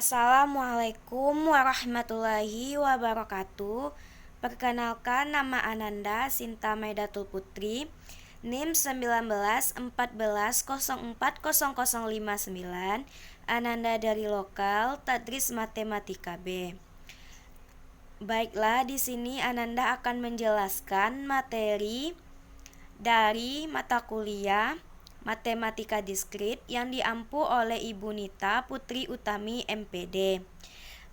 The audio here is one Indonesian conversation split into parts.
Assalamualaikum warahmatullahi wabarakatuh. Perkenalkan, nama Ananda Sinta Maidatul Putri, NIM 19 14 04 0059. Ananda dari lokal Tadris Matematika B. Baiklah, di sini Ananda akan menjelaskan materi dari mata kuliah Matematika Diskrit yang diampu oleh Ibu Nita Putri Utami MPD.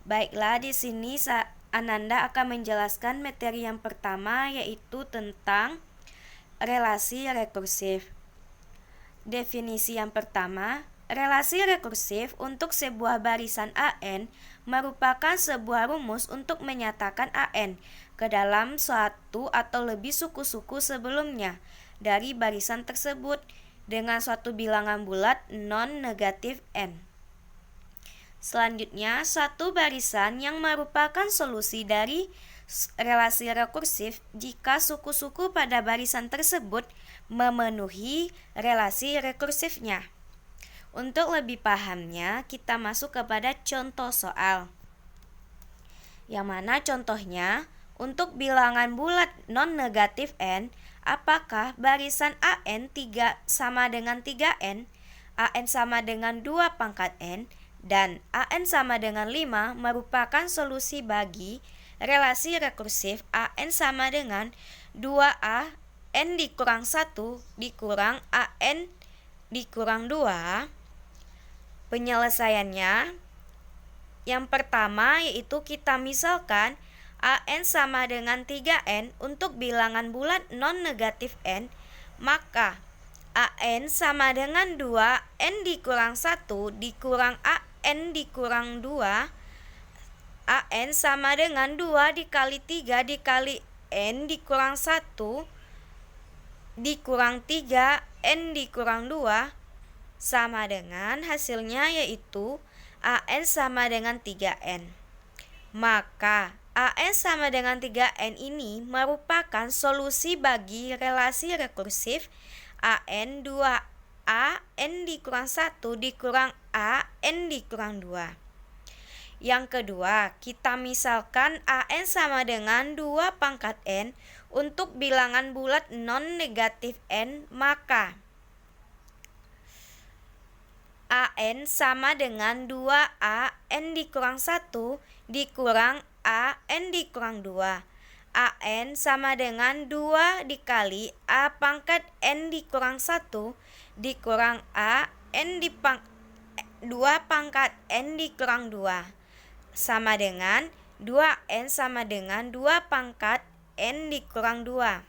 Baiklah, di sini Ananda akan menjelaskan materi yang pertama, yaitu tentang relasi rekursif. Definisi yang pertama, relasi rekursif untuk sebuah barisan AN merupakan sebuah rumus untuk menyatakan AN ke dalam suatu atau lebih suku-suku sebelumnya dari barisan tersebut dengan suatu bilangan bulat non-negatif n. Selanjutnya, suatu barisan yang merupakan solusi dari relasi rekursif jika suku-suku pada barisan tersebut memenuhi relasi rekursifnya. Untuk lebih pahamnya, kita masuk kepada contoh soal. Yang mana contohnya, untuk bilangan bulat non-negatif n, apakah barisan AN 3 sama dengan 3n, AN sama dengan 2 pangkat n, dan AN sama dengan 5 merupakan solusi bagi relasi rekursif AN sama dengan 2A n dikurang 1 dikurang AN dikurang 2. Penyelesaiannya, yang pertama yaitu kita misalkan AN sama dengan 3n untuk bilangan bulat non-negatif n, maka AN sama dengan 2n dikurang 1 dikurang AN dikurang 2. AN sama dengan 2 dikali 3 dikali n dikurang 1 dikurang 3 n dikurang 2 sama dengan hasilnya yaitu AN sama dengan 3n. Maka AN sama dengan 3n ini merupakan solusi bagi relasi rekursif AN 2A n dikurang 1 dikurang A n dikurang 2. Yang kedua, kita misalkan AN sama dengan 2 pangkat n untuk bilangan bulat non-negatif n, maka AN sama dengan 2A n dikurang 1 dikurang A n dikurang 2. AN sama dengan 2 dikali A pangkat n dikurang 1 dikurang A n 2 pangkat n dikurang 2 sama dengan 2n sama dengan 2 pangkat n dikurang 2.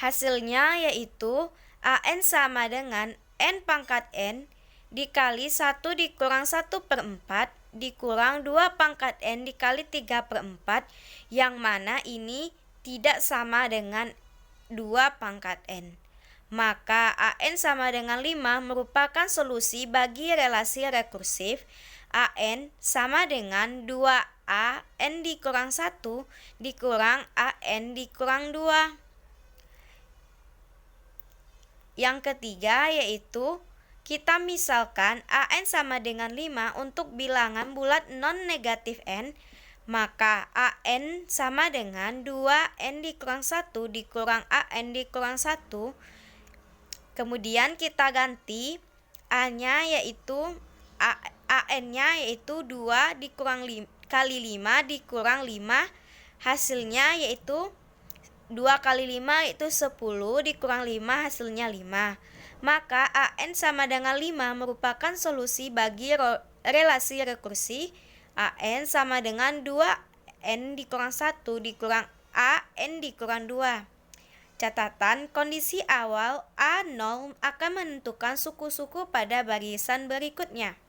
Hasilnya yaitu AN sama dengan n pangkat n dikali 1 dikurang 1/4 dikurang 2 pangkat n dikali 3/4, yang mana ini tidak sama dengan 2 pangkat n. Maka AN sama dengan 5 merupakan solusi bagi relasi rekursif AN sama dengan 2A n dikurang 1 dikurang AN dikurang 2. Yang ketiga yaitu kita misalkan AN sama dengan 5 untuk bilangan bulat non-negatif n, maka AN sama dengan 2n dikurang 1 dikurang AN dikurang 1. Kemudian kita ganti A-nya yaitu AN-nya yaitu 2 dikurang kali 5 dikurang 5. Hasilnya yaitu 2 kali 5 yaitu 10 dikurang 5 hasilnya 5. Maka AN sama dengan 5 merupakan solusi bagi relasi rekursi AN sama dengan 2n dikurang 1 dikurang AN dikurang 2. Catatan, kondisi awal A0 akan menentukan suku-suku pada barisan berikutnya.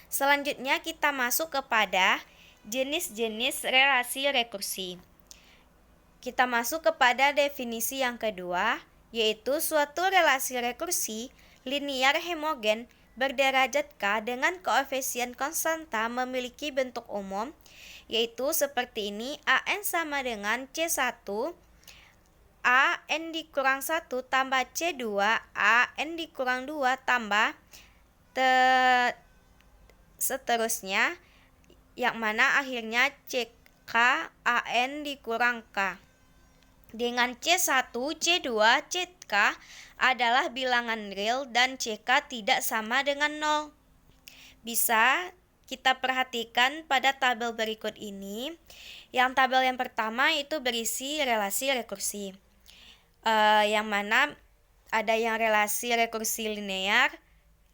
Selanjutnya kita masuk kepada jenis-jenis relasi rekursi. Kita masuk kepada definisi yang kedua, yaitu suatu relasi rekursi linier homogen berderajat K dengan koefisien konstanta memiliki bentuk umum, yaitu seperti ini: AN sama dengan C1 A n dikurang 1 tambah C2 A n dikurang 2 tambah Seterusnya, yang mana akhirnya CK AN dikurang K. Dengan C1, C2, CK adalah bilangan real dan CK tidak sama dengan 0. Bisa kita perhatikan pada tabel berikut ini. Yang tabel yang pertama itu berisi relasi rekursi. Yang mana ada yang relasi rekursi linear,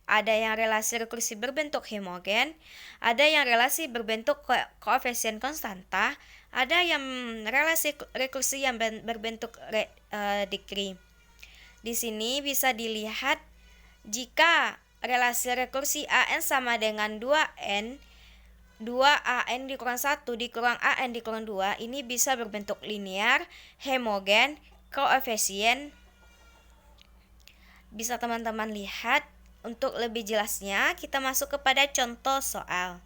ada yang relasi rekursi berbentuk homogen, ada yang relasi berbentuk koefisien konstanta, ada yang relasi rekursi yang berbentuk degree. Di sini bisa dilihat jika relasi rekursi AN sama dengan 2N, 2AN dikurang 1 dikurang AN dikurang 2, ini bisa berbentuk linear, homogen, koefisien. Bisa teman-teman lihat. Untuk lebih jelasnya, kita masuk kepada contoh soal.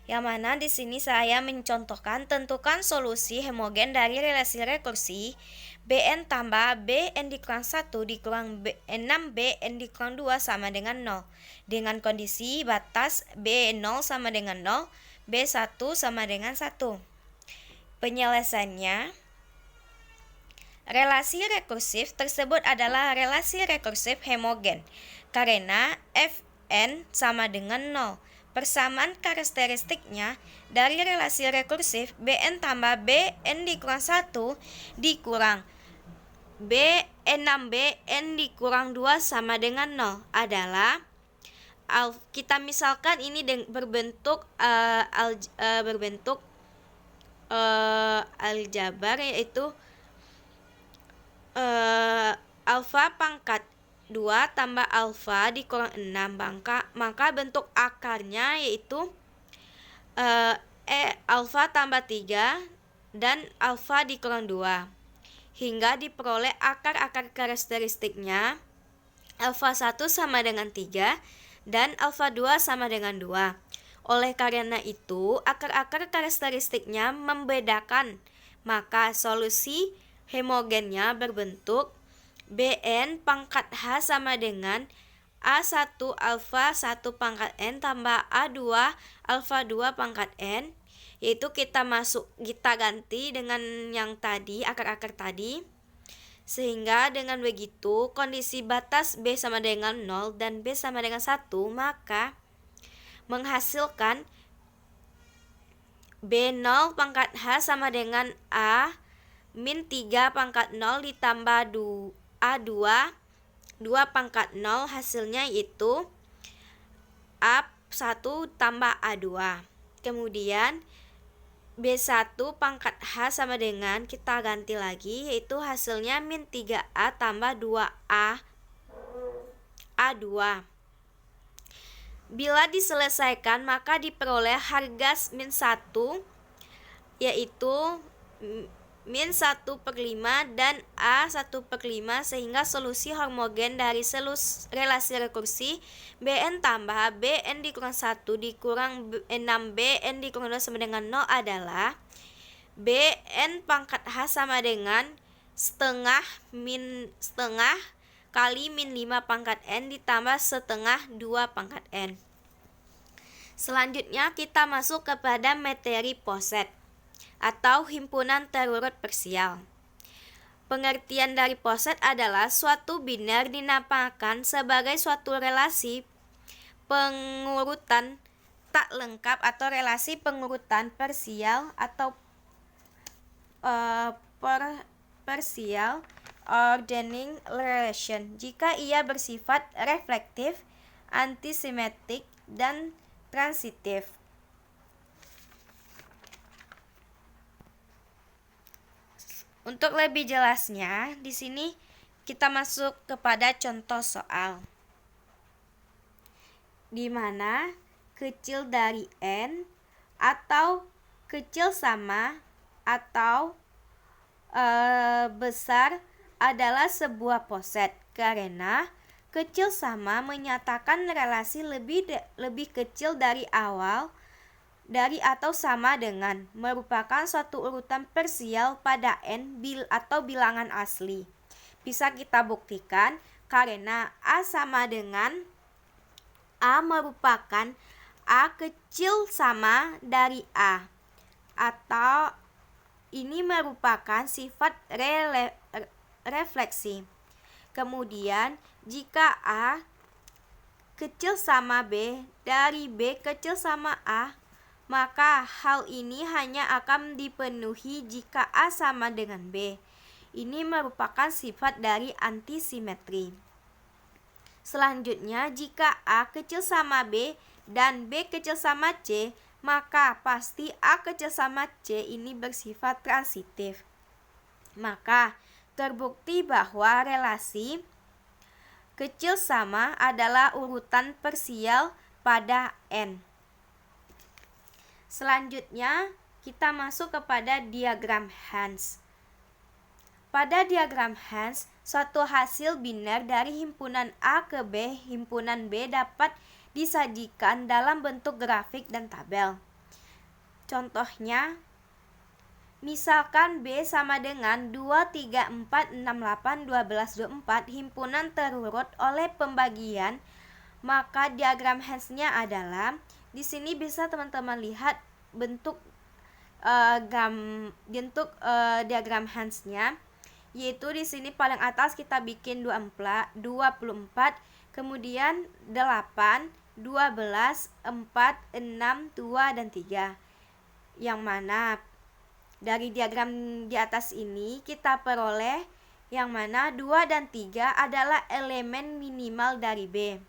Yang mana di sini saya mencontohkan tentukan solusi homogen dari relasi rekursi Bn tambah Bn dikurang 1 dikurang 6Bn dikurang 2 sama dengan 0. Dengan kondisi batas B0 sama dengan 0, B1 sama dengan 1. Penyelesaiannya, relasi rekursif tersebut adalah relasi rekursif homogen karena Fn sama dengan 0. Persamaan karakteristiknya dari relasi rekursif Bn tambah Bn dikurang 1 dikurang B6Bn dikurang 2 sama dengan 0 adalah, kita misalkan ini berbentuk aljabar, yaitu alfa pangkat 2 tambah alfa dikurang 6, maka bentuk akarnya yaitu alfa tambah 3 dan alfa dikurang 2, hingga diperoleh akar-akar karakteristiknya alfa 1 sama dengan 3 dan alfa 2 sama dengan 2. Oleh karena itu, akar-akar karakteristiknya membedakan, maka solusi homogennya berbentuk Bn pangkat H sama dengan A1 alfa 1 pangkat N tambah A2 alfa 2 pangkat N, yaitu kita ganti dengan yang tadi, akar-akar tadi, sehingga dengan begitu kondisi batas B sama dengan 0 dan B sama dengan 1 maka menghasilkan B0 pangkat H sama dengan A min 3 pangkat 0 ditambah A2 2 pangkat 0, hasilnya yaitu A1 tambah A2. Kemudian B1 pangkat H sama dengan, kita ganti lagi, yaitu hasilnya min 3A tambah 2A A2. Bila diselesaikan maka diperoleh harga min 1, yaitu min 1/5 dan A1/5, sehingga solusi homogen dari relasi rekursi Bn tambah Bn dikurang 1 dikurang 6Bn dikurang 2 sama dengan 0 adalah Bn pangkat H sama dengan setengah kali min 5 pangkat N ditambah setengah 2 pangkat N. Selanjutnya kita masuk kepada materi poset atau himpunan terurut parsial. Pengertian dari poset adalah suatu biner dinamakan sebagai suatu relasi pengurutan tak lengkap atau relasi pengurutan parsial atau partial ordering relation jika ia bersifat reflektif, antisimetrik, dan transitif. Untuk lebih jelasnya, di sini kita masuk kepada contoh soal, di mana kecil dari N atau kecil sama atau besar adalah sebuah poset karena kecil sama menyatakan relasi lebih kecil dari awal dari atau sama dengan merupakan suatu urutan parsial pada N atau bilangan asli. Bisa kita buktikan karena A sama dengan A merupakan A kecil sama dari A, atau ini merupakan sifat refleksi. Kemudian jika A kecil sama B dari B kecil sama A, maka hal ini hanya akan dipenuhi jika A sama dengan B. Ini merupakan sifat dari antisimetri. Selanjutnya, jika A kecil sama B dan B kecil sama C, maka pasti A kecil sama C ini bersifat transitif. Maka terbukti bahwa relasi kecil sama adalah urutan parsial pada N. Selanjutnya, kita masuk kepada diagram Hans. Pada diagram Hans, suatu hasil biner dari himpunan A ke B, himpunan B dapat disajikan dalam bentuk grafik dan tabel. Contohnya, misalkan B sama dengan 2, 3, 4, 6, 8, 12, 24 himpunan terurut oleh pembagian, maka diagram Hans-nya adalah, di sini bisa teman-teman lihat bentuk diagram Hans-nya, yaitu di sini paling atas kita bikin 24, kemudian 8, 12, 4, 6, 2, dan 3. Yang mana dari diagram di atas ini kita peroleh yang mana 2 dan 3 adalah elemen minimal dari B.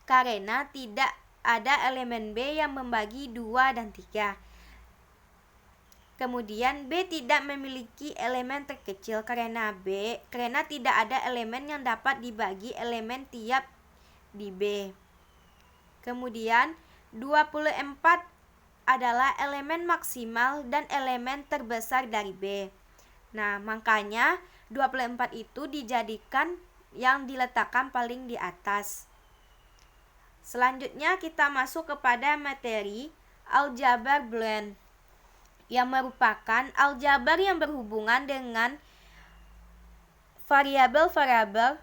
Karena tidak ada elemen B yang membagi 2 dan 3. Kemudian B tidak memiliki elemen terkecil karena tidak ada elemen yang dapat dibagi elemen tiap di B. Kemudian 24 adalah elemen maksimal dan elemen terbesar dari B. Nah, makanya 24 itu dijadikan yang diletakkan paling di atas. Selanjutnya kita masuk kepada materi aljabar Boolean, yang merupakan aljabar yang berhubungan dengan variabel-variabel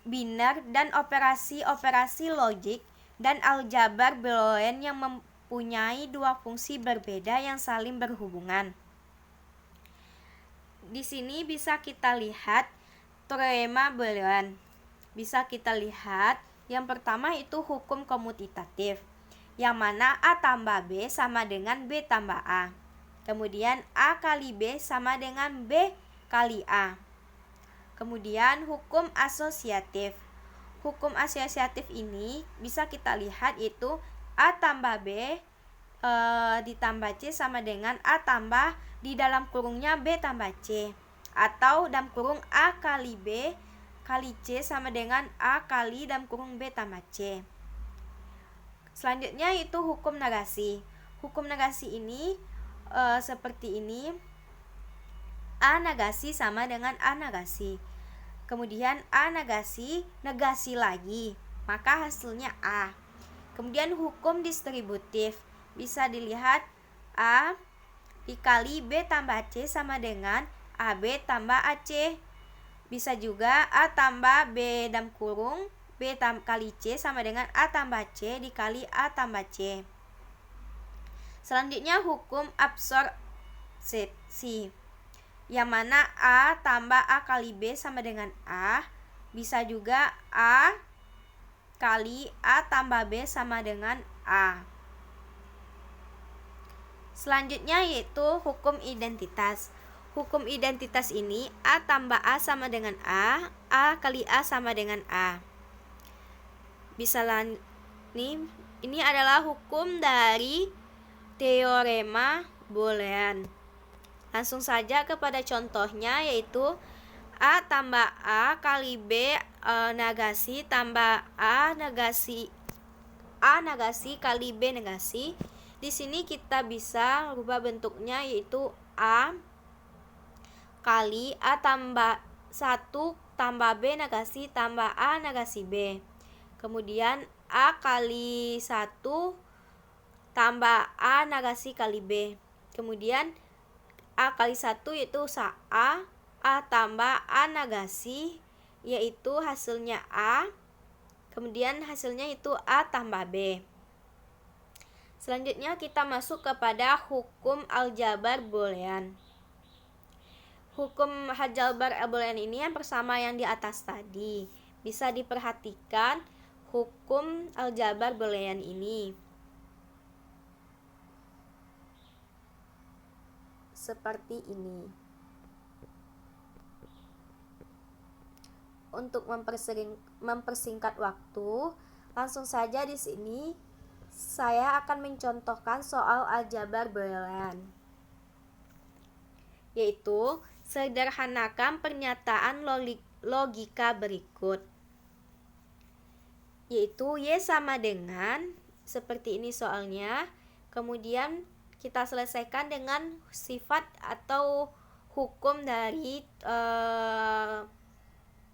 biner dan operasi-operasi logik, dan aljabar Boolean yang mempunyai dua fungsi berbeda yang saling berhubungan. Di sini bisa kita lihat teorema Boolean. Bisa kita lihat yang pertama itu hukum komutatif, yang mana A tambah B sama dengan B tambah A. Kemudian A kali B sama dengan B kali A. Kemudian hukum asosiatif. Hukum asosiatif ini bisa kita lihat yaitu A tambah B ditambah C sama dengan A tambah di dalam kurungnya B tambah C. Atau dalam kurung A kali B kali C sama dengan A kali dalam kurung B tambah C. Selanjutnya itu hukum negasi. Hukum negasi ini seperti ini. A negasi sama dengan A negasi. Kemudian A negasi lagi, maka hasilnya A. Kemudian hukum distributif. Bisa dilihat A dikali B tambah C sama dengan AB tambah AC. Bisa juga A tambah B dalam kurung B kali C sama dengan A tambah C dikali A tambah C. Selanjutnya hukum absorpsi, yang mana A tambah A kali B sama dengan A. Bisa juga A kali A tambah B sama dengan A. Selanjutnya yaitu hukum identitas. Hukum identitas ini A tambah A sama dengan A kali A sama dengan A. Bisa ini adalah hukum dari teorema Boolean. Langsung saja kepada contohnya, yaitu A tambah A kali B negasi tambah A negasi kali B negasi. Di sini kita bisa rubah bentuknya yaitu A kali A tambah 1 tambah B negasi tambah A negasi B. Kemudian A kali 1 tambah A negasi kali B. Kemudian A kali 1 yaitu A tambah A negasi, yaitu hasilnya A. kemudian hasilnya itu A tambah B. Selanjutnya kita masuk kepada hukum aljabar boolean. Hukum aljabar boolean ini yang bersama yang di atas tadi. Bisa diperhatikan hukum aljabar boolean ini. Seperti ini. Untuk mempersingkat waktu, langsung saja di sini saya akan mencontohkan soal aljabar boolean, yaitu sederhanakan pernyataan logika berikut, yaitu Y sama dengan, seperti ini soalnya, kemudian kita selesaikan dengan sifat atau hukum dari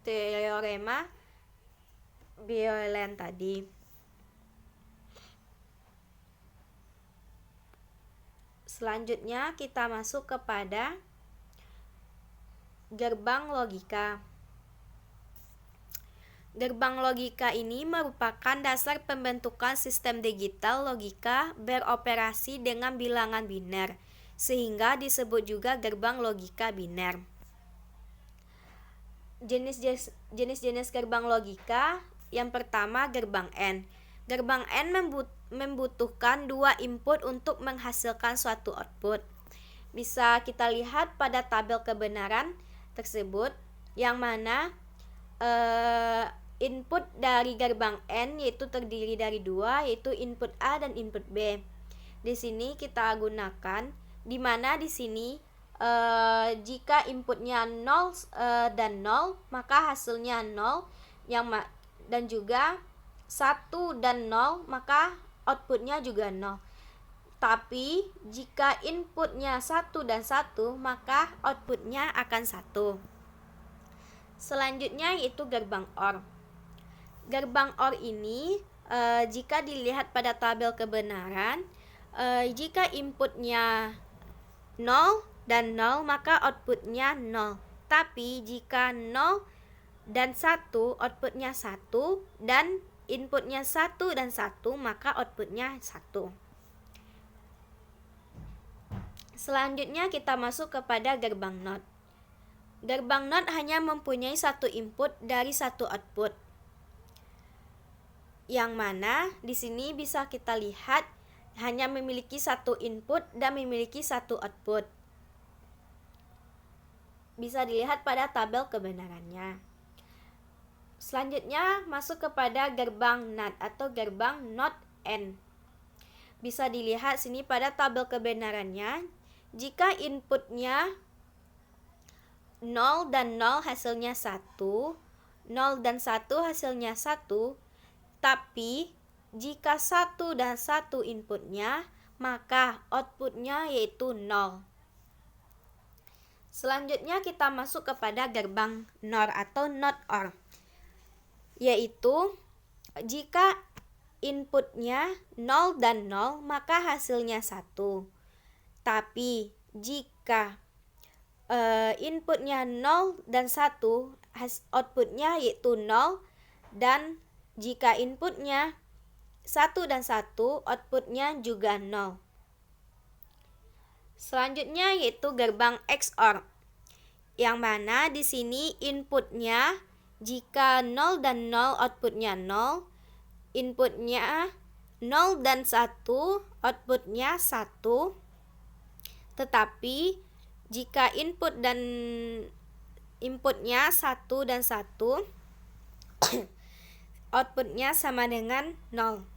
teorema boolean tadi. Selanjutnya kita masuk kepada gerbang logika. Gerbang logika ini merupakan dasar pembentukan sistem digital logika beroperasi dengan bilangan biner, sehingga disebut juga gerbang logika biner. Jenis-jenis gerbang logika, yang pertama gerbang N. Gerbang N membutuhkan 2 input untuk menghasilkan suatu output. Bisa kita lihat pada tabel kebenaran tersebut, yang mana input dari gerbang N yaitu terdiri dari 2, yaitu input A dan input B. Di sini kita gunakan, di mana di sini jika inputnya 0 dan 0, maka hasilnya 0, dan juga 1 dan 0, maka outputnya juga 0. Tapi jika inputnya 1 dan 1, maka outputnya akan 1. Selanjutnya yaitu gerbang OR. Gerbang OR ini jika dilihat pada tabel kebenaran, jika inputnya 0 dan 0, maka outputnya 0. Tapi jika 0 dan 1, outputnya 1, dan inputnya 1 dan 1, maka outputnya 1. Selanjutnya kita masuk kepada gerbang NOT. Gerbang NOT hanya mempunyai 1 input dari 1 output, yang mana di sini bisa kita lihat hanya memiliki 1 input dan memiliki 1 output. Bisa dilihat pada tabel kebenarannya. Selanjutnya masuk kepada gerbang NOT atau gerbang NOT N. Bisa dilihat sini pada tabel kebenarannya, jika inputnya 0 dan 0 hasilnya 1, 0 dan 1 hasilnya 1, tapi jika 1 dan 1 inputnya, maka outputnya yaitu 0. Selanjutnya kita masuk kepada gerbang NOR atau NOT OR, yaitu jika inputnya 0 dan 0, maka hasilnya 1. Tapi jika inputnya 0 dan 1, outputnya yaitu 0, dan jika inputnya 1 dan 1, outputnya juga 0. Selanjutnya yaitu gerbang XOR, yang mana di sini inputnya jika 0 dan 0, outputnya 0, inputnya 0 dan 1, outputnya 1. Tetapi jika inputnya 1 dan 1, outputnya sama dengan 0.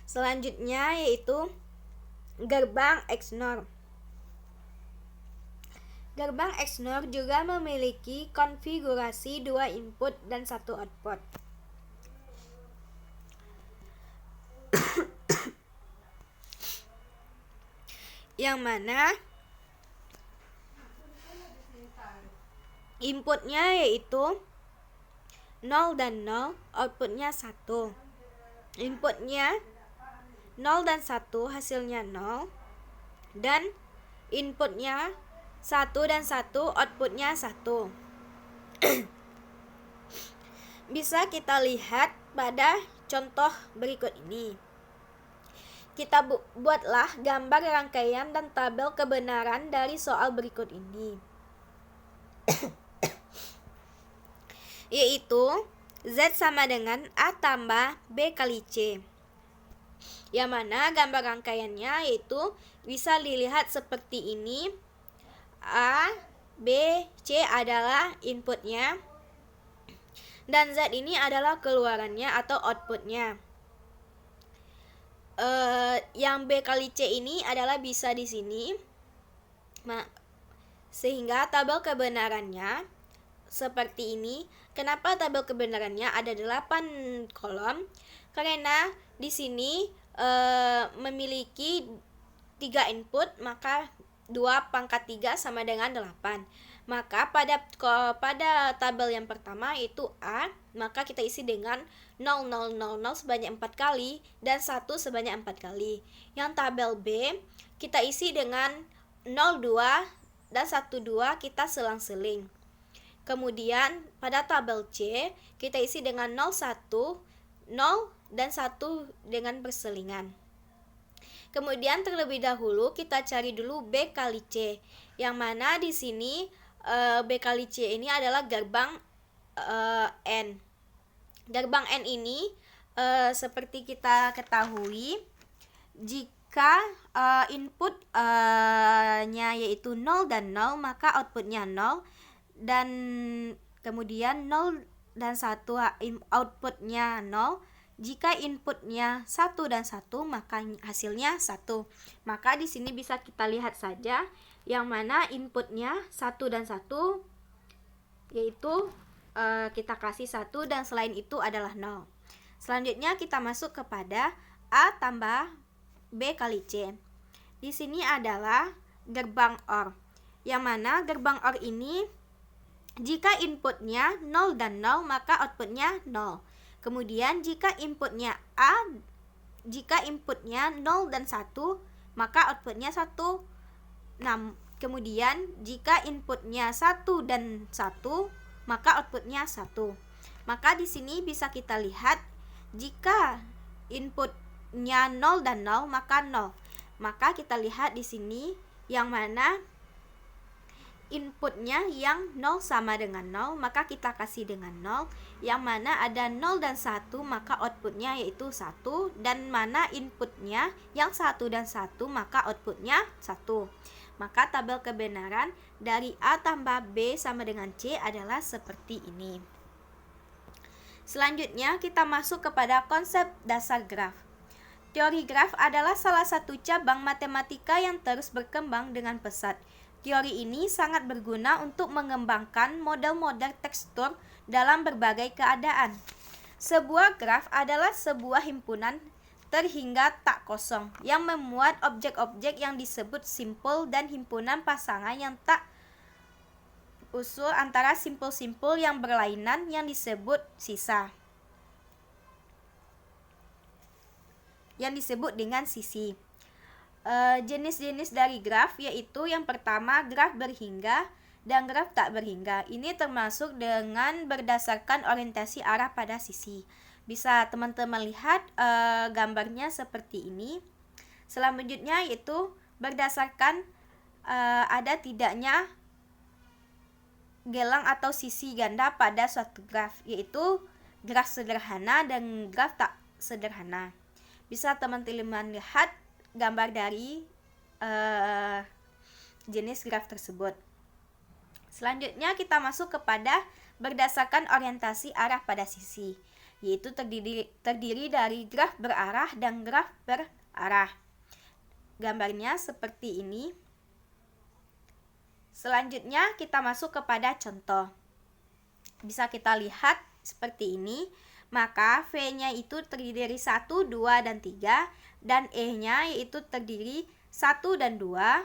Selanjutnya yaitu gerbang XNOR. Gerbang XNOR juga memiliki konfigurasi 2 input dan 1 output. Yang mana inputnya yaitu 0 dan 0, outputnya 1. Inputnya 0 dan 1 hasilnya 0, dan inputnya 1 dan 1, outputnya 1. Bisa kita lihat pada contoh berikut ini. Kita buatlah gambar rangkaian dan tabel kebenaran dari soal berikut ini. Yaitu Z sama dengan A tambah B kali C. Yang mana gambar rangkaiannya yaitu bisa dilihat seperti ini. A, B, C adalah inputnya, dan Z ini adalah keluarannya atau outputnya. Yang B kali C ini adalah bisa di sini, sehingga tabel kebenarannya seperti ini. Kenapa tabel kebenarannya ada 8 kolom? Karena di sini memiliki 3 input, maka 2 pangkat 3 sama dengan 8. Maka pada tabel yang pertama yaitu A, maka kita isi dengan 0, 0, 0, 0 sebanyak 4 kali dan 1 sebanyak 4 kali. Yang tabel B kita isi dengan 0, 2 dan 1, 2 kita selang-seling. Kemudian pada tabel C kita isi dengan 0, 1, 0 dan 1 dengan perselingan. Kemudian terlebih dahulu kita cari dulu B kali C, yang mana di sini B kali C ini adalah gerbang N. Gerbang N ini seperti kita ketahui, jika inputnya yaitu 0 dan 0, maka outputnya 0, dan kemudian 0 dan 1 outputnya 0. Jika inputnya 1 dan 1, maka hasilnya 1. Maka di sini bisa kita lihat saja yang mana inputnya 1 dan 1, yaitu kita kasih 1 dan selain itu adalah 0. Selanjutnya kita masuk kepada A tambah B kali C. Di sini adalah gerbang OR, yang mana gerbang OR ini jika inputnya 0 dan 0, maka outputnya 0. Kemudian jika inputnya 0 dan 1, maka outputnya 1. Nah, kemudian jika inputnya 1 dan 1, maka outputnya 1. Maka di sini bisa kita lihat jika inputnya 0 dan 0, maka 0. Maka kita lihat di sini yang mana inputnya yang 0 sama dengan 0, maka kita kasih dengan 0. Yang mana ada 0 dan 1, maka outputnya yaitu 1. Dan mana inputnya yang 1 dan 1, maka outputnya 1. Maka tabel kebenaran dari A tambah B sama dengan C adalah seperti ini. Selanjutnya kita masuk kepada konsep dasar graf. Teori graf adalah salah satu cabang matematika yang terus berkembang dengan pesat. Teori ini sangat berguna untuk mengembangkan model-model tekstur dalam berbagai keadaan. Sebuah graf adalah sebuah himpunan terhingga tak kosong yang memuat objek-objek yang disebut simpul dan himpunan pasangan yang tak usul antara simpul-simpul yang berlainan yang disebut sisa, yang disebut dengan sisi. Jenis-jenis dari graf yaitu yang pertama graf berhingga dan graf tak berhingga. Ini termasuk dengan berdasarkan orientasi arah pada sisi. Bisa teman-teman lihat gambarnya seperti ini. Selanjutnya yaitu berdasarkan ada tidaknya gelang atau sisi ganda pada suatu graf, yaitu graf sederhana dan graf tak sederhana. Bisa teman-teman lihat gambar dari jenis graf tersebut. Selanjutnya kita masuk kepada berdasarkan orientasi arah pada sisi, yaitu terdiri dari graf berarah dan graf berarah. Gambarnya seperti ini. Selanjutnya kita masuk kepada contoh. Bisa kita lihat seperti ini. Maka V-nya itu terdiri dari 1, 2, dan 3, dan E-nya yaitu terdiri 1 dan 2,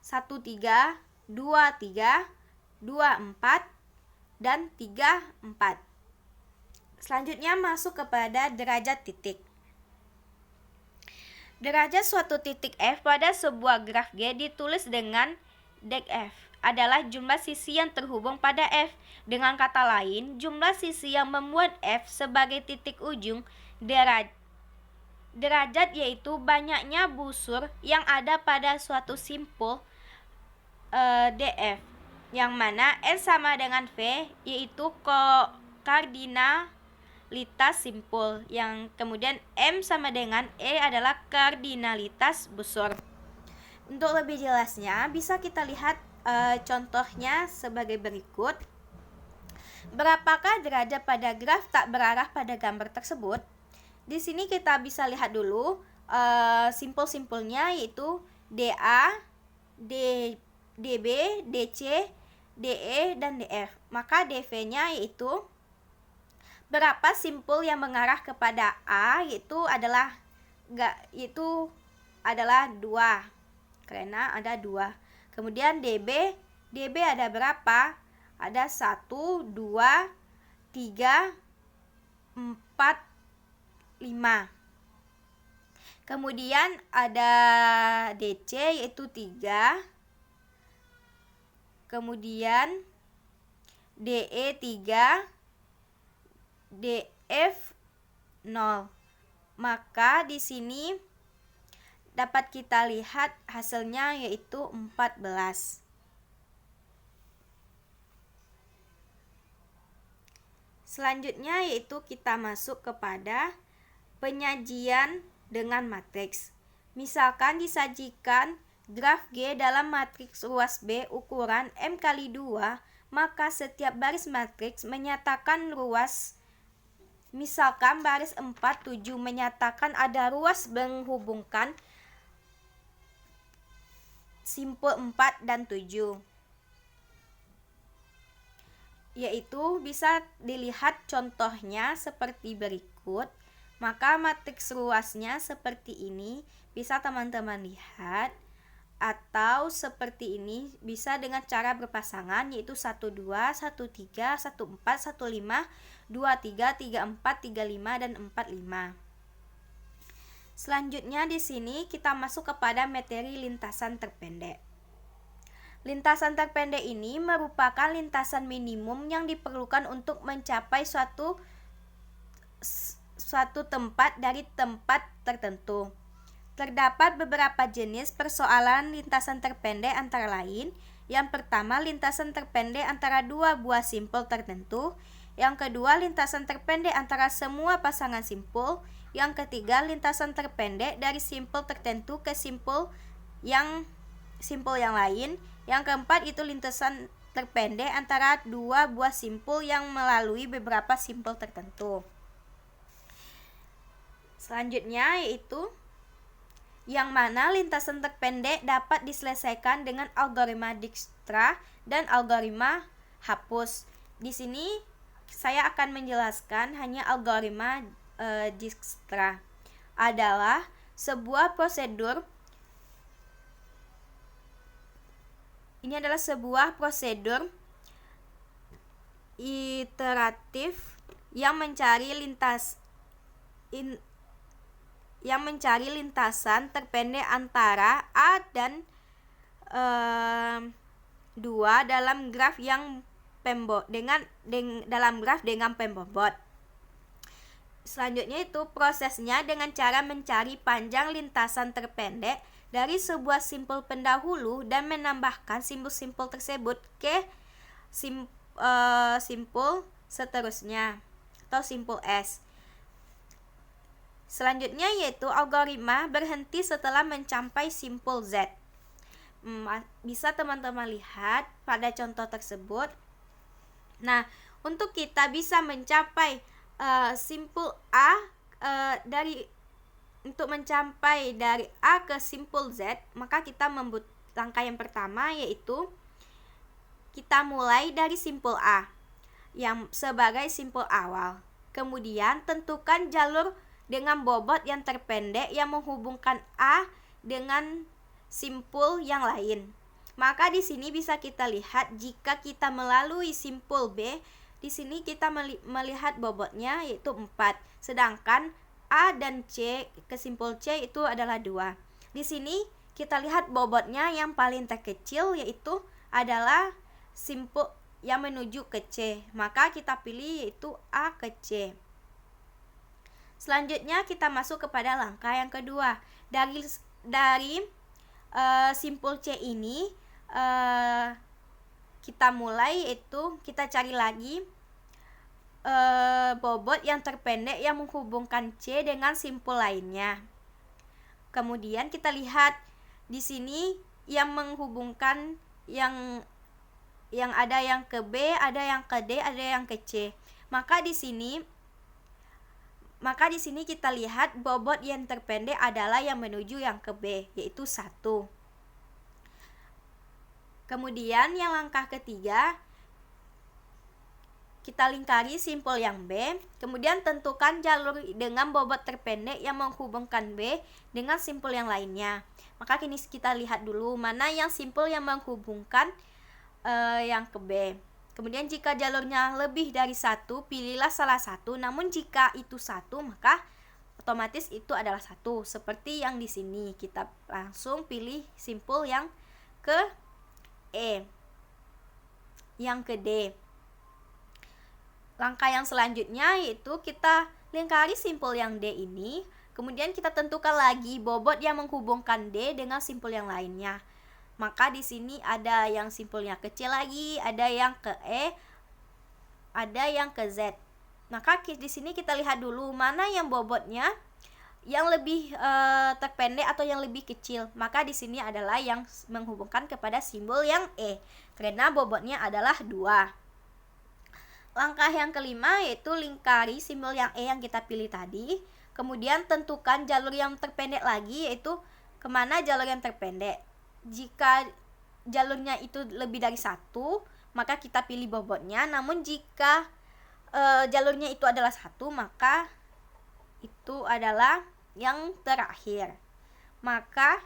1, 3, 2, 3, 2, 4, dan 3, 4. Selanjutnya masuk kepada derajat titik. Derajat suatu titik F pada sebuah graf G ditulis dengan deg F adalah jumlah sisi yang terhubung pada F. Dengan kata lain, jumlah sisi yang memuat F sebagai titik ujung derajat yaitu banyaknya busur yang ada pada suatu simpul DF, yang mana N sama dengan V, yaitu kardinalitas simpul, yang kemudian M sama dengan E adalah kardinalitas busur. Untuk lebih jelasnya, bisa kita lihat contohnya sebagai berikut. Berapakah derajat pada graf tak berarah pada gambar tersebut? Di sini kita bisa lihat dulu simpul-simpulnya, yaitu DA, DB, DC, DE, dan DF. Maka DV-nya yaitu berapa simpul yang mengarah kepada A, yaitu adalah 2, karena ada 2. Kemudian DB ada berapa? Ada 1, 2, 3, 4, 5. Kemudian ada DC yaitu 3. Kemudian DE 3, DF 0. Maka di sini dapat kita lihat hasilnya yaitu 14. Selanjutnya yaitu kita masuk kepada penyajian dengan matriks. Misalkan disajikan graf G dalam matriks ruas B ukuran M kali 2, maka setiap baris matriks menyatakan ruas. Misalkan baris 4, 7 menyatakan ada ruas menghubungkan simpul 4 dan 7. Yaitu bisa dilihat contohnya seperti berikut. Maka matriks ruasnya seperti ini, bisa teman-teman lihat, atau seperti ini bisa dengan cara berpasangan, yaitu 1 2, 1 3, 1 4, 1 5, 2 3, 3 4, 3 5, dan 4 5. Selanjutnya di sini kita masuk kepada materi lintasan terpendek. Lintasan terpendek ini merupakan lintasan minimum yang diperlukan untuk mencapai suatu tempat dari tempat tertentu. Terdapat beberapa jenis persoalan lintasan terpendek, antara lain: yang pertama, lintasan terpendek antara dua buah simpul tertentu. Yang kedua, lintasan terpendek antara semua pasangan simpul. Yang ketiga, lintasan terpendek dari simpul tertentu ke simpul yang lain. Yang keempat, itu lintasan terpendek antara dua buah simpul yang melalui beberapa simpul tertentu. Selanjutnya yaitu yang mana lintasan terpendek dapat diselesaikan dengan algoritma Dijkstra dan algoritma hapus. Di sini saya akan menjelaskan hanya algoritma Dijkstra. Adalah sebuah prosedur. Ini adalah sebuah prosedur iteratif yang mencari lintasan terpendek antara A dan 2 dalam graf dengan pembobot. Selanjutnya itu prosesnya dengan cara mencari panjang lintasan terpendek dari sebuah simpul pendahulu dan menambahkan simpul-simpul tersebut ke simpul seterusnya atau simpul S. Selanjutnya yaitu algoritma berhenti setelah mencapai simpul Z. Bisa teman-teman lihat pada contoh tersebut. Nah, untuk kita bisa mencapai simpul A untuk mencapai dari A ke simpul Z, maka kita langkah yang pertama yaitu kita mulai dari simpul A yang sebagai simpul awal. Kemudian tentukan jalur dengan bobot yang terpendek yang menghubungkan A dengan simpul yang lain. Maka di sini bisa kita lihat jika kita melalui simpul B, di sini kita melihat bobotnya yaitu 4. Sedangkan A dan C ke simpul C itu adalah 2. Di sini kita lihat bobotnya yang paling terkecil yaitu adalah simpul yang menuju ke C. Maka kita pilih yaitu A ke C. Selanjutnya kita masuk kepada langkah yang kedua. Dari simpul C ini kita mulai yaitu kita cari lagi bobot yang terpendek yang menghubungkan C dengan simpul lainnya. Kemudian kita lihat di sini yang menghubungkan yang ada yang ke B, ada yang ke D, ada yang ke C. Maka di sini kita lihat bobot yang terpendek adalah yang menuju yang ke B, yaitu 1. Kemudian yang langkah ketiga, kita lingkari simpul yang B, kemudian tentukan jalur dengan bobot terpendek yang menghubungkan B dengan simpul yang lainnya. Maka kini kita lihat dulu mana yang simpul yang menghubungkan yang ke B. Kemudian jika jalurnya lebih dari 1, pilihlah salah satu. Namun jika itu 1, maka otomatis itu adalah 1. Seperti yang di sini, kita langsung pilih simpul yang ke E, yang ke D. Langkah yang selanjutnya yaitu kita lingkari simpul yang D ini. Kemudian kita tentukan lagi bobot yang menghubungkan D dengan simpul yang lainnya. Maka di sini ada yang simpulnya kecil lagi, ada yang ke E, ada yang ke Z. Maka di sini kita lihat dulu mana yang bobotnya yang lebih terpendek atau yang lebih kecil. Maka di sini adalah yang menghubungkan kepada simbol yang E, karena bobotnya adalah 2. Langkah yang kelima yaitu lingkari simbol yang E yang kita pilih tadi. Kemudian tentukan jalur yang terpendek lagi, yaitu kemana jalur yang terpendek. Jika jalurnya itu lebih dari 1, maka kita pilih bobotnya. Namun jika jalurnya itu adalah 1, maka itu adalah yang terakhir. Maka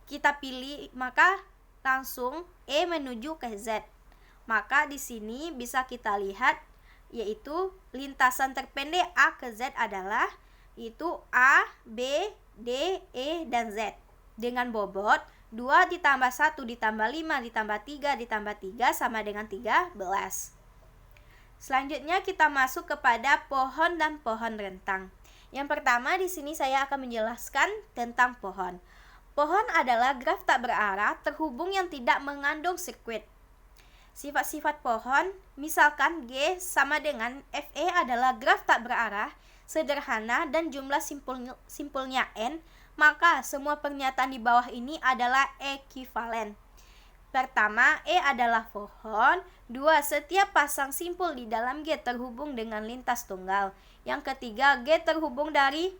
kita pilih, maka langsung E menuju ke Z. Maka di sini bisa kita lihat yaitu lintasan terpendek A ke Z adalah itu A, B, D, E, dan Z dengan bobot 2 ditambah 1 ditambah 5 ditambah 3 ditambah 3 sama dengan 13. Selanjutnya kita masuk kepada pohon dan pohon rentang. Yang pertama di sini saya akan menjelaskan tentang pohon. Pohon adalah graf tak berarah terhubung yang tidak mengandung sirkuit. Sifat-sifat pohon, misalkan G sama dengan FE adalah graf tak berarah, sederhana dan jumlah simpulnya N, maka semua pernyataan di bawah ini adalah ekivalen. Pertama, E adalah pohon. 2. Setiap pasang simpul di dalam G terhubung dengan lintas tunggal. Yang ketiga, G terhubung dari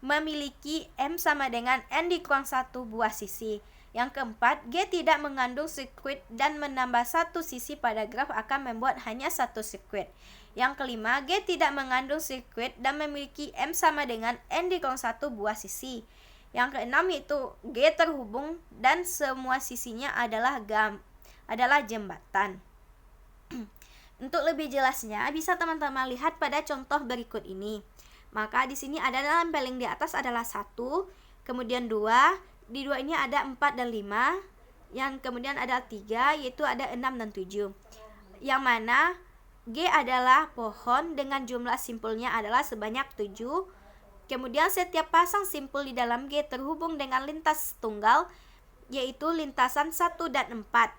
memiliki M sama dengan N dikurang 1 buah sisi. Yang keempat, G tidak mengandung sirkuit dan menambah satu sisi pada graf akan membuat hanya satu sirkuit. Yang kelima, G tidak mengandung sirkuit dan memiliki M sama dengan N dikurang 1 buah sisi. Yang keenam yaitu G terhubung dan semua sisinya adalah jembatan. Untuk lebih jelasnya bisa teman-teman lihat pada contoh berikut ini. Maka di sini ada dalam paling di atas adalah 1, kemudian 2, di 2 ini ada 4 dan 5, yang kemudian ada 3 yaitu ada 6 dan 7. Yang mana G adalah pohon dengan jumlah simpulnya adalah sebanyak 7. Kemudian setiap pasang simpul di dalam G terhubung dengan lintas tunggal, yaitu lintasan 1 dan 4.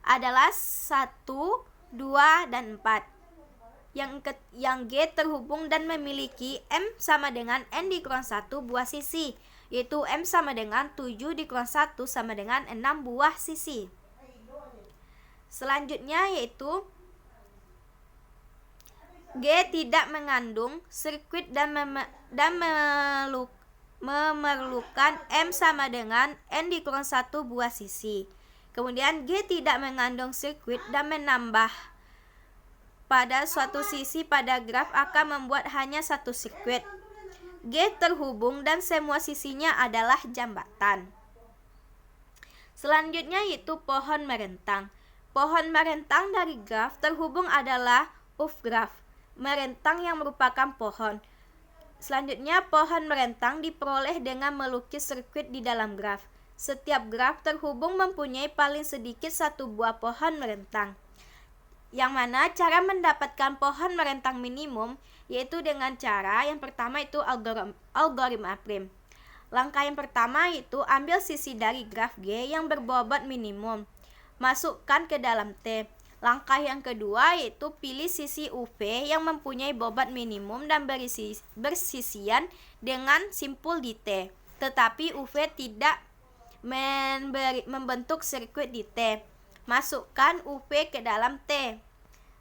Adalah 1, 2, dan 4. Yang G terhubung dan memiliki M sama dengan N dikurang 1 buah sisi, yaitu M sama dengan 7 dikurang 1 sama dengan 6 buah sisi. Selanjutnya yaitu G tidak mengandung sirkuit dan memerlukan M sama dengan N dikurang 1 buah sisi. Kemudian G tidak mengandung sirkuit dan menambah pada suatu sisi pada graf akan membuat hanya satu sirkuit. G terhubung dan semua sisinya adalah jembatan. Selanjutnya yaitu pohon merentang. Pohon merentang dari graf terhubung adalah graf merentang yang merupakan pohon. Selanjutnya pohon merentang diperoleh dengan melukis sirkuit di dalam graf. Setiap graf terhubung mempunyai paling sedikit satu buah pohon merentang. Yang mana cara mendapatkan pohon merentang minimum yaitu dengan cara yang pertama itu algoritma prim. Langkah yang pertama itu ambil sisi dari graf G yang berbobot minimum. Masukkan ke dalam T. Langkah yang kedua yaitu pilih sisi UV yang mempunyai bobot minimum dan bersisian dengan simpul di T. Tetapi UV tidak membentuk sirkuit di T. Masukkan UV ke dalam T.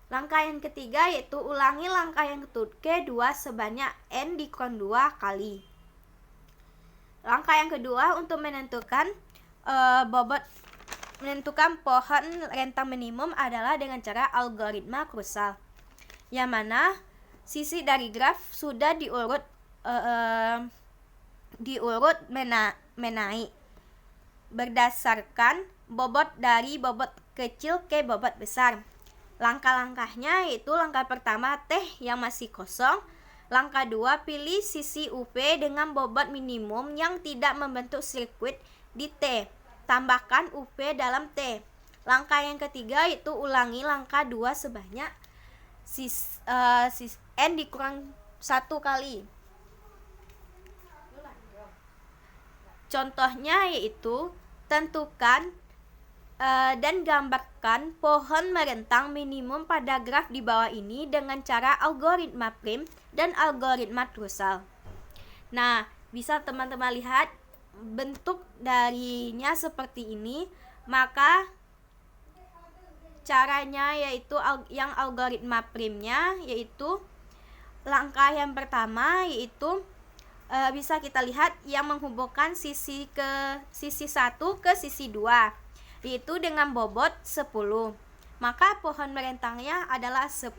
Langkah yang ketiga yaitu ulangi langkah yang kedua sebanyak N dikurang 2 kali. Langkah yang kedua untuk menentukan pohon rentang minimum adalah dengan cara algoritma Kruskal. Yang mana sisi dari graf sudah diurut menaik berdasarkan bobot dari bobot kecil ke bobot besar. Langkah-langkahnya yaitu langkah pertama T yang masih kosong. Langkah 2 pilih sisi UV dengan bobot minimum yang tidak membentuk sirkuit di T. Tambahkan UV dalam T. Langkah yang ketiga yaitu ulangi langkah 2 sebanyak N dikurang 1 kali. Contohnya yaitu tentukan dan gambarkan pohon merentang minimum pada graf di bawah ini dengan cara algoritma prim dan algoritma Kruskal. Nah, bisa teman-teman lihat bentuk darinya seperti ini. Maka caranya yaitu yang algoritma primnya yaitu langkah yang pertama yaitu bisa kita lihat yang menghubungkan sisi 1 ke sisi 2 yaitu dengan bobot 10. Maka pohon merentangnya adalah 10.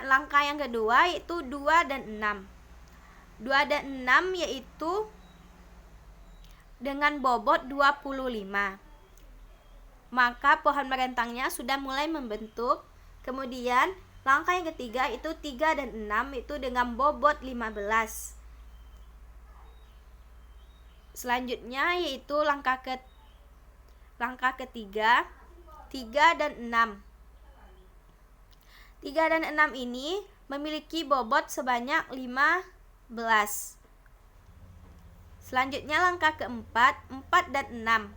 Langkah yang kedua yaitu 2 dan 6. 2 dan 6 yaitu dengan bobot 25. Maka pohon merentangnya sudah mulai membentuk. Kemudian langkah yang ketiga itu 3 dan 6 itu dengan bobot 15. Selanjutnya yaitu langkah ketiga 3 dan 6. 3 dan 6 ini memiliki bobot sebanyak 15. Selanjutnya langkah keempat 4 dan 6.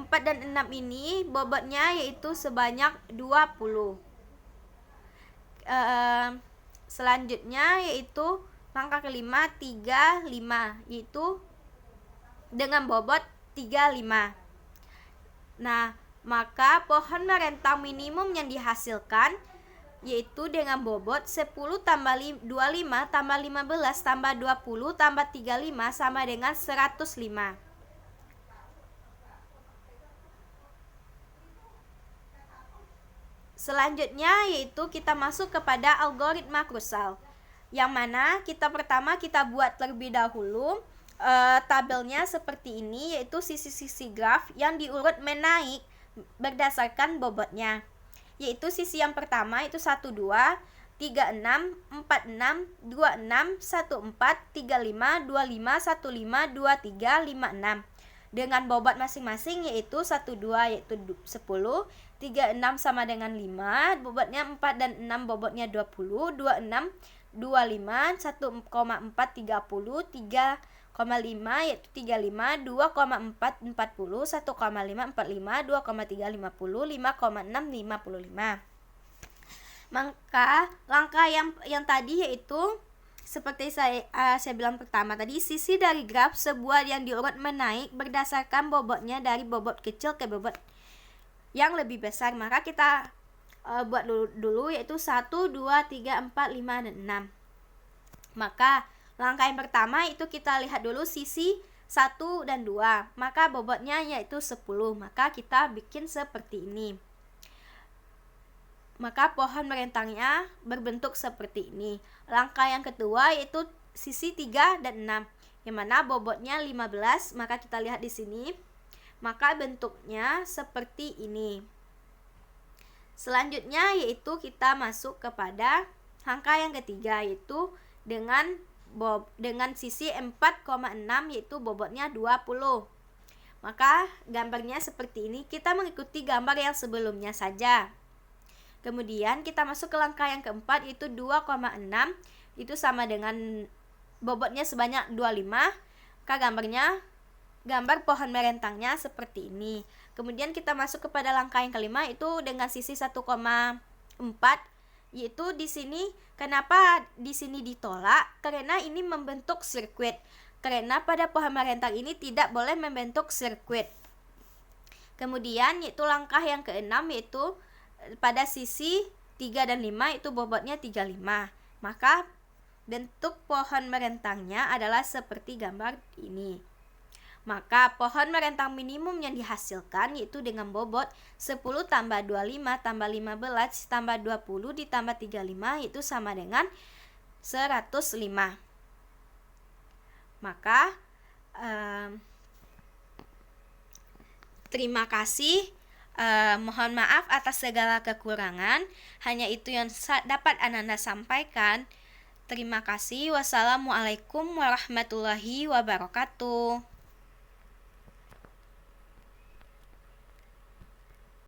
4 dan 6 ini bobotnya yaitu sebanyak 20. Selanjutnya yaitu langkah kelima 3, 5 yaitu dengan bobot 35. Nah, maka pohon merentang minimum yang dihasilkan yaitu dengan bobot 10 tambah 25 tambah 15 tambah 20 tambah 35 sama dengan 105. Selanjutnya yaitu kita masuk kepada algoritma Kruskal. Yang mana pertama kita buat terlebih dahulu tabelnya seperti ini yaitu sisi-sisi graf yang diurut menaik berdasarkan bobotnya. Yaitu sisi yang pertama itu 12, 36, 46, 26, 14, 35, 25, 15, 23, 56. Dengan bobot masing-masing yaitu 12 yaitu 10, 36 sama dengan 5, bobotnya 4 dan 6 bobotnya 20, 26, 25, 1,4 30, 3,5 yaitu 35, 2,4 40, 1,5 45, 2,3 50, 5,6 55. Maka langkah yang tadi yaitu seperti saya bilang pertama tadi, sisi dari graf sebuah yang diurut menaik berdasarkan bobotnya dari bobot kecil ke bobot yang lebih besar. Maka kita buat dulu yaitu 1, 2, 3, 4, 5, dan 6. Maka langkah yang pertama itu kita lihat dulu sisi 1 dan 2. Maka bobotnya yaitu 10. Maka kita bikin seperti ini. Maka pohon merentangnya berbentuk seperti ini. Langkah yang kedua yaitu sisi 3 dan 6. Yang mana bobotnya 15. Maka kita lihat di sini. Maka bentuknya seperti ini. Selanjutnya yaitu kita masuk kepada langkah yang ketiga yaitu dengan dengan sisi 4,6 yaitu bobotnya 20. Maka gambarnya seperti ini, kita mengikuti gambar yang sebelumnya saja. Kemudian kita masuk ke langkah yang keempat, yaitu 2,6 itu sama dengan bobotnya sebanyak 25. Maka gambar pohon merentangnya seperti ini. Kemudian kita masuk kepada langkah yang kelima, itu dengan sisi 1,4, yaitu di sini kenapa di sini ditolak? Karena ini membentuk sirkuit. Karena pada pohon merentang ini tidak boleh membentuk sirkuit. Kemudian yaitu langkah yang keenam, yaitu pada sisi 3 dan 5 itu bobotnya 35. Maka bentuk pohon merentangnya adalah seperti gambar ini. Maka pohon merentang minimum yang dihasilkan yaitu dengan bobot 10 tambah 25 tambah 15 tambah 20 ditambah 35 itu sama dengan 105. Maka terima kasih. Mohon maaf atas segala kekurangan. Hanya itu yang dapat Ananda sampaikan. Terima kasih. Wassalamualaikum warahmatullahi wabarakatuh.